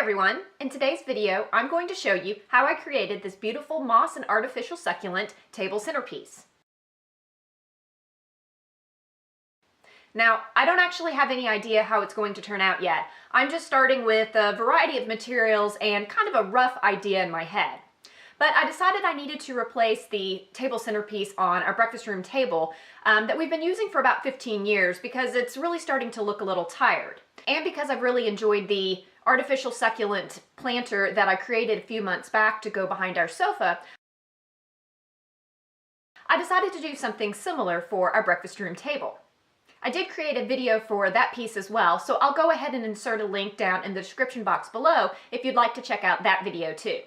everyone! In today's video, I'm going to show you how I created this beautiful moss and artificial succulent table centerpiece. Now, I don't actually have any idea how it's going to turn out yet. I'm just starting with a variety of materials and kind of a rough idea in my head. But I decided I needed to replace the table centerpiece on our breakfast room table that we've been using for about 15 years because it's really starting to look a little tired. And because I've really enjoyed the artificial succulent planter that I created a few months back to go behind our sofa, I decided to do something similar for our breakfast room table. I did create a video for that piece as well, so I'll go ahead and insert a link down in the description box below if you'd like to check out that video too.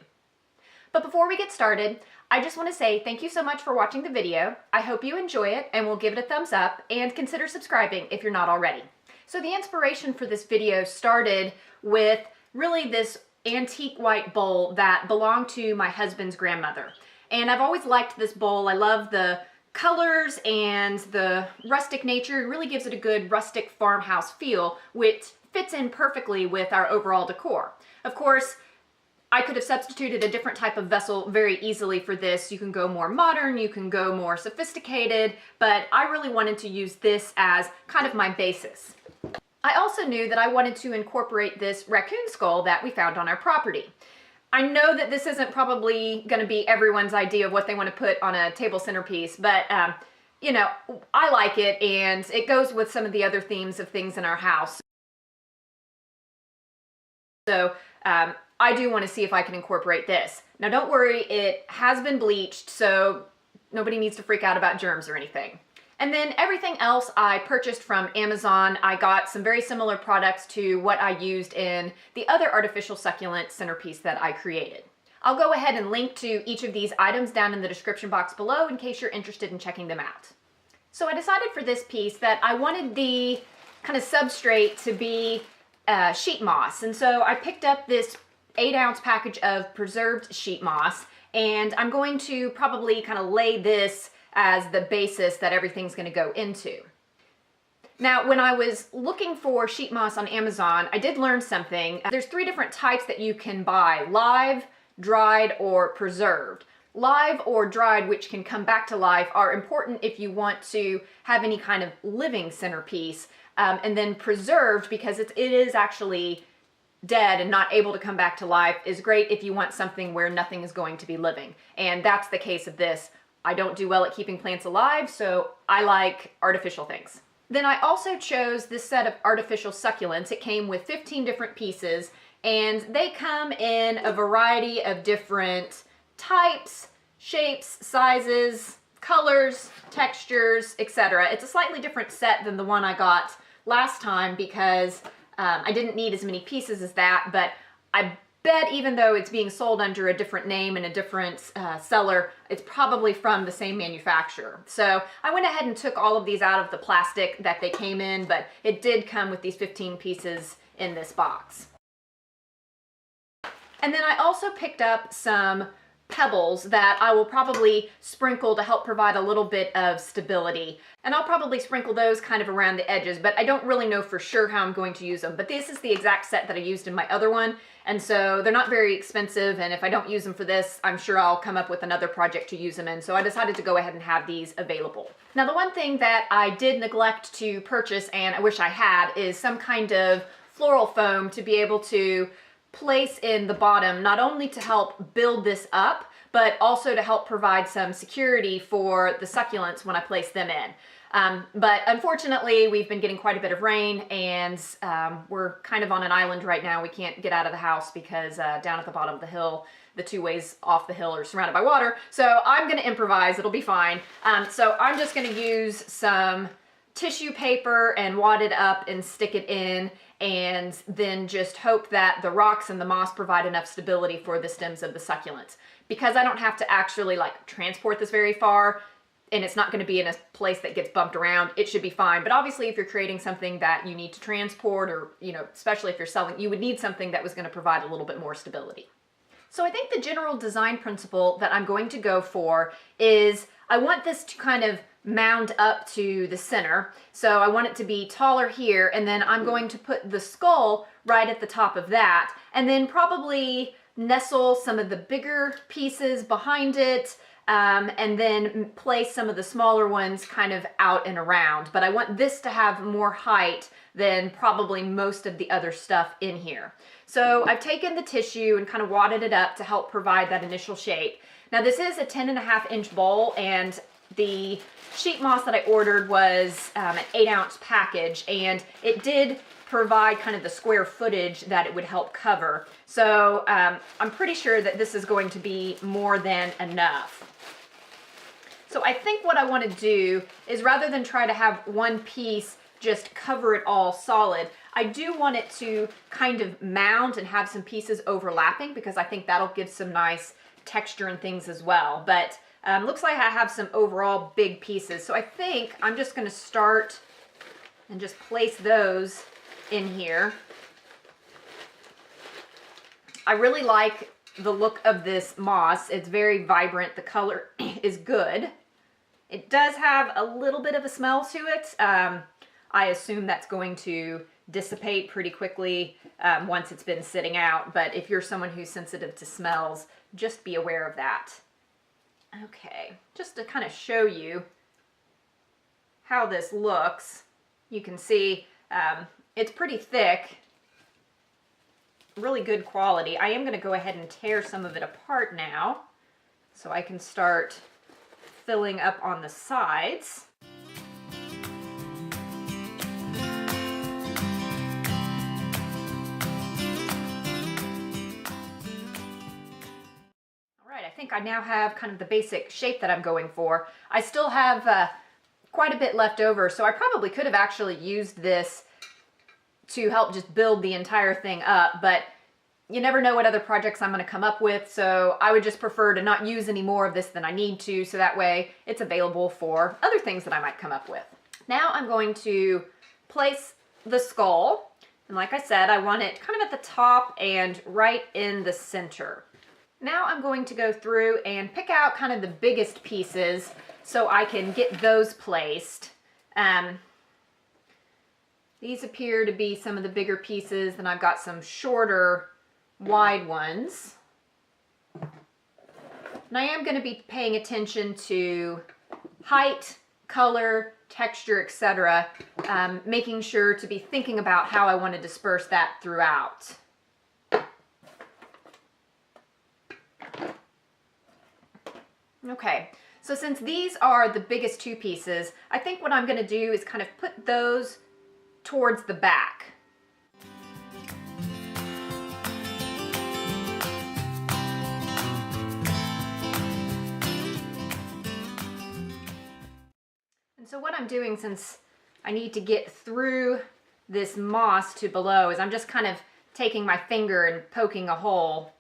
But before we get started, I just want to say thank you so much for watching the video. I hope you enjoy it and will give it a thumbs up and consider subscribing if you're not already. So the inspiration for this video started with really this antique white bowl that belonged to my husband's grandmother. And I've always liked this bowl. I love the colors and the rustic nature. It really gives it a good rustic farmhouse feel, which fits in perfectly with our overall decor. Of course, I could have substituted a different type of vessel very easily for this. You can go more modern, you can go more sophisticated, but I really wanted to use this as kind of my basis. I also knew that I wanted to incorporate this raccoon skull that we found on our property. I know that this isn't probably going to be everyone's idea of what they want to put on a table centerpiece, but you know, I like it and it goes with some of the other themes of things in our house. So I do want to see if I can incorporate this. Now don't worry, it has been bleached, so nobody needs to freak out about germs or anything. And then everything else I purchased from Amazon. I got some very similar products to what I used in the other artificial succulent centerpiece that I created. I'll go ahead and link to each of these items down in the description box below in case you're interested in checking them out. So I decided for this piece that I wanted the kind of substrate to be sheet moss. And so I picked up this 8-ounce package of preserved sheet moss, and I'm going to probably kind of lay this as the basis that everything's going to go into. Now, when I was looking for sheet moss on Amazon, I did learn something. There's 3 different types that you can buy: live, dried, or preserved. Live or dried, which can come back to life, are important if you want to have any kind of living centerpiece. And then preserved, because it is actually dead and not able to come back to life, is great if you want something where nothing is going to be living. And that's the case of this. I don't do well at keeping plants alive, so I like artificial things. Then I also chose this set of artificial succulents. It came with 15 different pieces, and they come in a variety of different types, shapes, sizes, colors, textures, etc. It's a slightly different set than the one I got last time because I didn't need as many pieces as that, but I bet even though it's being sold under a different name and a different seller, it's probably from the same manufacturer. So I went ahead and took all of these out of the plastic that they came in, but it did come with these 15 pieces in this box. And then I also picked up some pebbles that I will probably sprinkle to help provide a little bit of stability. And I'll probably sprinkle those kind of around the edges, but I don't really know for sure how I'm going to use them. But this is the exact set that I used in my other one, and so they're not very expensive, and if I don't use them for this, I'm sure I'll come up with another project to use them in, so I decided to go ahead and have these available. Now, the one thing that I did neglect to purchase, and I wish I had, is some kind of floral foam to be able to place in the bottom, not only to help build this up, but also to help provide some security for the succulents when I place them in. But unfortunately, we've been getting quite a bit of rain, and we're kind of on an island right now. We can't get out of the house because down at the bottom of the hill, the 2 ways off the hill are surrounded by water. So I'm going to improvise. It'll be fine. So I'm just going to use some tissue paper and wad it up and stick it in, and then just hope that the rocks and the moss provide enough stability for the stems of the succulents. Because I don't have to actually like transport this very far, and it's not going to be in a place that gets bumped around, it should be fine. But obviously if you're creating something that you need to transport, or, you know, especially if you're selling, you would need something that was going to provide a little bit more stability. So I think the general design principle that I'm going to go for is I want this to kind of mound up to the center. So I want it to be taller here, and then I'm going to put the skull right at the top of that, and then probably nestle some of the bigger pieces behind it, and then place some of the smaller ones kind of out and around. But I want this to have more height than probably most of the other stuff in here. So I've taken the tissue and kind of wadded it up to help provide that initial shape. Now this is a 10.5-inch bowl, and the sheet moss that I ordered was an 8-ounce package, and it did provide kind of the square footage that it would help cover. So I'm pretty sure that this is going to be more than enough. So I think what I want to do is, rather than try to have one piece just cover it all solid, I do want it to kind of mound and have some pieces overlapping, because I think that'll give some nice texture and things as well. But looks like I have some overall big pieces. So I think I'm just going to start and just place those in here. I really like the look of this moss. It's very vibrant. The color is good. It does have a little bit of a smell to it. I assume that's going to dissipate pretty quickly once it's been sitting out, but if you're someone who's sensitive to smells, just be aware of that. Okay, just to kind of show you how this looks, you can see it's pretty thick, really good quality. I am going to go ahead and tear some of it apart now so I can start filling up on the sides. I think I now have kind of the basic shape that I'm going for. I still have quite a bit left over, so I probably could have actually used this to help just build the entire thing up, but you never know what other projects I'm going to come up with, so I would just prefer to not use any more of this than I need to, so that way it's available for other things that I might come up with. Now I'm going to place the skull, and like I said, I want it kind of at the top and right in the center. Now I'm going to go through and pick out kind of the biggest pieces so I can get those placed. These appear to be some of the bigger pieces, then I've got some shorter, wide ones. And I am going to be paying attention to height, color, texture, etc., making sure to be thinking about how I want to disperse that throughout. Okay, so since these are the biggest two pieces, I think what I'm going to do is kind of put those towards the back. And so what I'm doing, since I need to get through this moss to below, is I'm just kind of taking my finger and poking a hole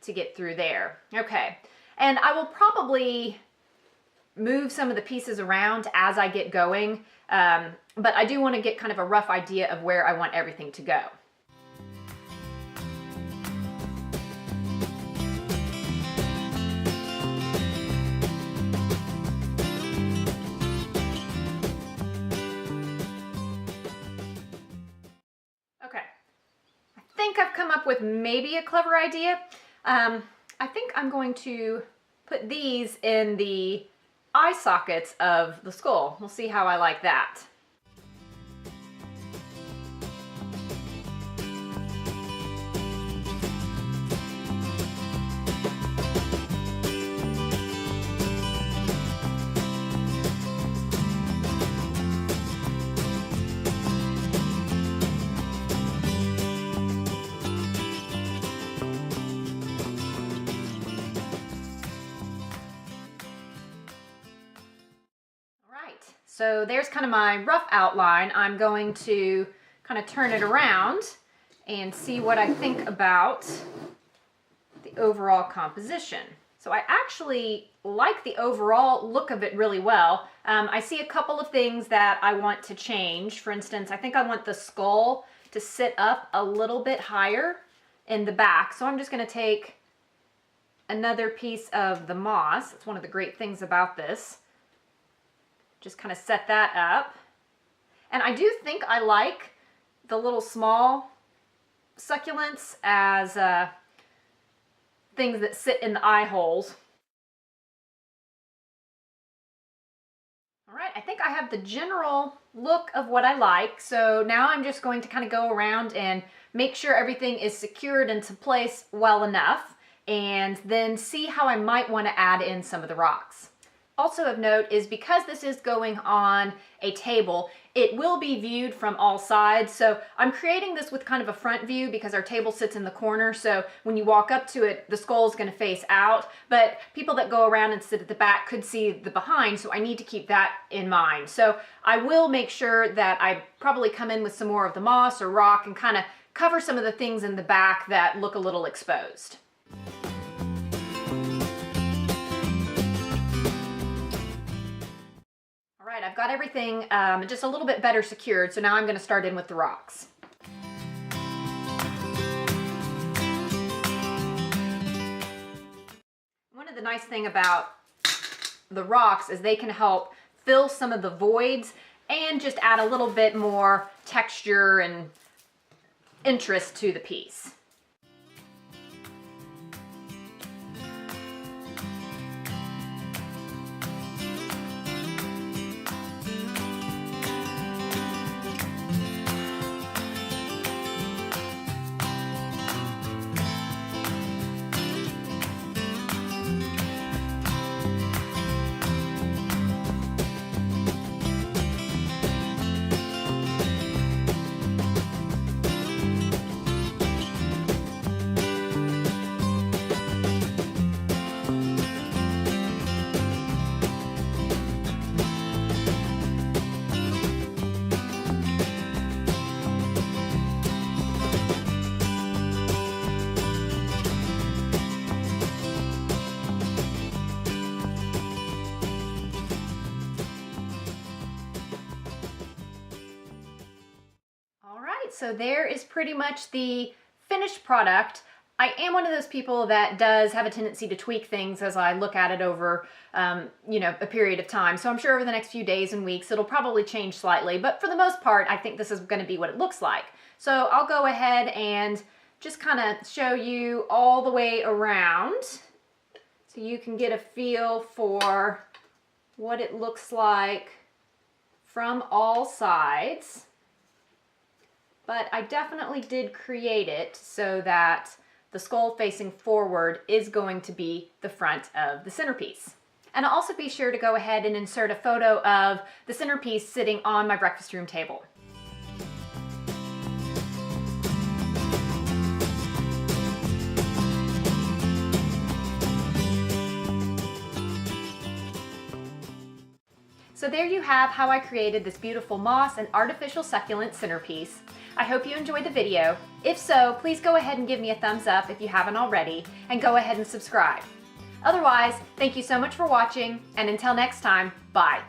to get through there. Okay. And I will probably move some of the pieces around as I get going, but I do want to get kind of a rough idea of where I want everything to go. Okay, I think I've come up with maybe a clever idea. I think I'm going to put these in the eye sockets of the skull. We'll see how I like that. So there's kind of my rough outline. I'm going to kind of turn it around and see what I think about the overall composition. So I actually like the overall look of it really well. I see a couple of things that I want to change. For instance, I think I want the skull to sit up a little bit higher in the back. So I'm just going to take another piece of the moss. That's one of the great things about this. Just kind of set that up. And I do think I like the little small succulents as things that sit in the eye holes. All right, I think I have the general look of what I like. So now I'm just going to kind of go around and make sure everything is secured into place well enough, and then see how I might want to add in some of the rocks. Also of note is because this is going on a table, it will be viewed from all sides. So I'm creating this with kind of a front view because our table sits in the corner. So when you walk up to it, the skull is going to face out, but people that go around and sit at the back could see the behind. So I need to keep that in mind. So I will make sure that I probably come in with some more of the moss or rock and kind of cover some of the things in the back that look a little exposed. All right, I've got everything just a little bit better secured, so now I'm going to start in with the rocks. One of the nice things about the rocks is they can help fill some of the voids and just add a little bit more texture and interest to the piece. So there is pretty much the finished product. I am one of those people that does have a tendency to tweak things as I look at it over, a period of time. So I'm sure over the next few days and weeks, it'll probably change slightly. But for the most part, I think this is going to be what it looks like. So I'll go ahead and just kind of show you all the way around so you can get a feel for what it looks like from all sides. But I definitely did create it so that the skull facing forward is going to be the front of the centerpiece. And I'll also be sure to go ahead and insert a photo of the centerpiece sitting on my breakfast room table. So there you have how I created this beautiful moss and artificial succulent centerpiece. I hope you enjoyed the video. If so, please go ahead and give me a thumbs up if you haven't already, and go ahead and subscribe. Otherwise, thank you so much for watching, and until next time, bye.